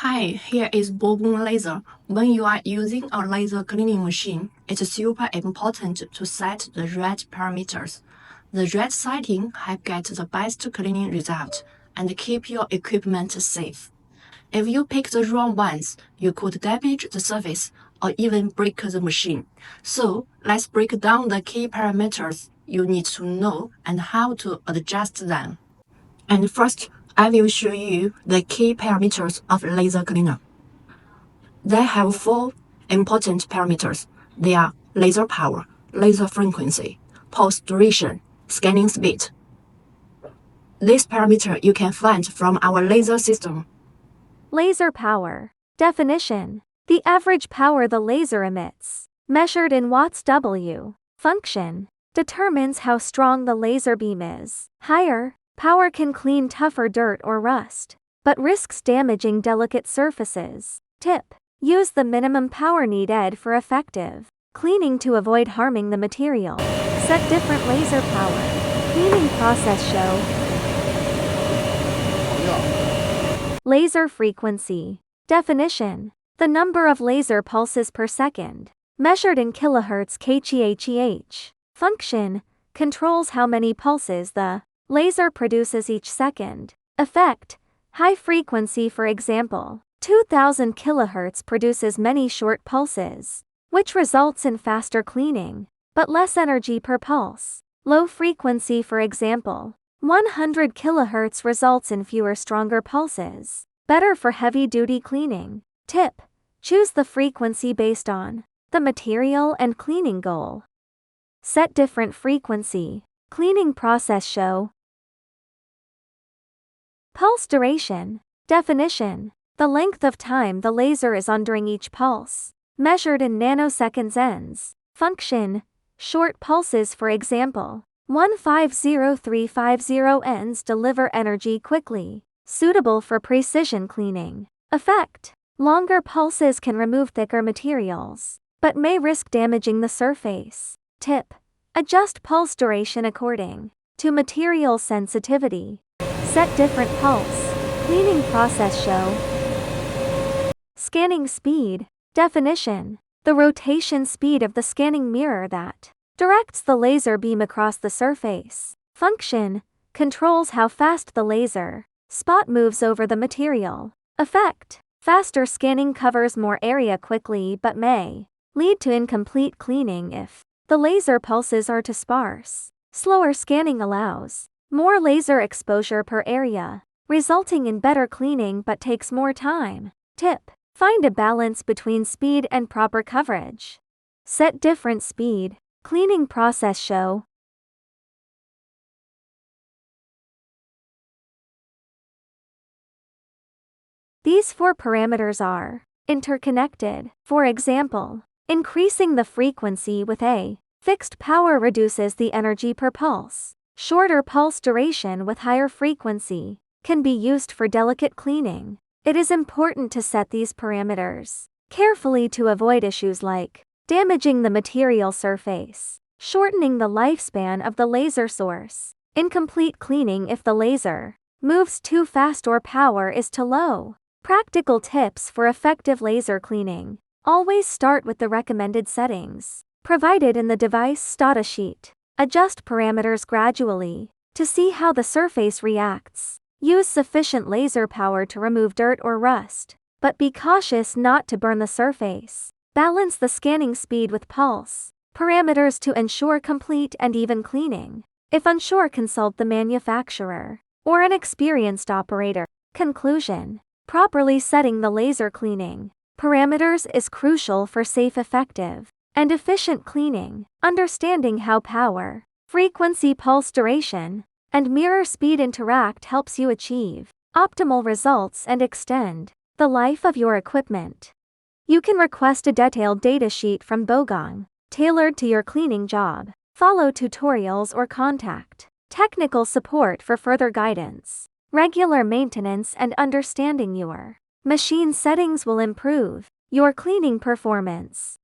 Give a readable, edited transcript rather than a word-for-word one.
Hi, here is BOGONG laser. When you are using a laser cleaning machine, it's super important to set the right parameters. The right setting helps get the best cleaning result and keep your equipment safe. If you pick the wrong ones, you could damage the surface or even break the machine. So let's break down the key parameters you need to know and how to adjust them. And first, I will show you the key parameters of laser cleaner. They have four important parameters. They are laser power, laser frequency, pulse duration, scanning speed. This parameter you can find from our laser system. Laser power. Definition: the average power the laser emits, measured in watts W. Function: determines how strong the laser beam is. Higher power can clean tougher dirt or rust, but risks damaging delicate surfaces. Tip: use the minimum power needed for effective cleaning to avoid harming the material. Set different laser power. Cleaning process show. Laser frequency. Definition: the number of laser pulses per second, measured in kilohertz kHz. Function: controls how many pulses the laser produces each second. Effect: high frequency, for example, 2000 kHz produces many short pulses, which results in faster cleaning, but less energy per pulse. Low frequency, for example, 100 kHz results in fewer stronger pulses, better for heavy-duty cleaning. Tip: choose the frequency based on the material and cleaning goal. Set different frequency. Cleaning process show. Pulse duration. Definition: the length of time the laser is on during each pulse, measured in nanoseconds ends. Function: short pulses, for example, 150350 ends deliver energy quickly, suitable for precision cleaning. Effect: longer pulses can remove thicker materials, but may risk damaging the surface. Tip: adjust pulse duration according to material sensitivity. Set different pulse. Cleaning process show. Scanning speed. Definition: the rotation speed of the scanning mirror that directs the laser beam across the surface. Function: controls how fast the laser spot moves over the material. Effect: faster scanning covers more area quickly but may lead to incomplete cleaning if the laser pulses are too sparse. Slower scanning allows more laser exposure per area, resulting in better cleaning but takes more time. Tip: find a balance between speed and proper coverage. Set different speed. Cleaning process show. These four parameters are interconnected. For example, increasing the frequency with a fixed power reduces the energy per pulse. Shorter pulse duration with higher frequency can be used for delicate cleaning. It is important to set these parameters carefully to avoid issues like damaging the material surface, shortening the lifespan of the laser source, incomplete cleaning if the laser moves too fast or power is too low. Practical tips for effective laser cleaning: always start with the recommended settings provided in the device data sheet. Adjust parameters gradually to see how the surface reacts. Use sufficient laser power to remove dirt or rust, but be cautious not to burn the surface. Balance the scanning speed with pulse parameters to ensure complete and even cleaning. If unsure, consult the manufacturer or an experienced operator. Conclusion: properly setting the laser cleaning parameters is crucial for safe, effective, and efficient cleaning. Understanding how power, frequency, pulse duration, and mirror speed interact helps you achieve optimal results and extend the life of your equipment. You can request a detailed datasheet from BOGONG, tailored to your cleaning job. Follow tutorials or contact technical support for further guidance. Regular maintenance and understanding your machine settings will improve your cleaning performance.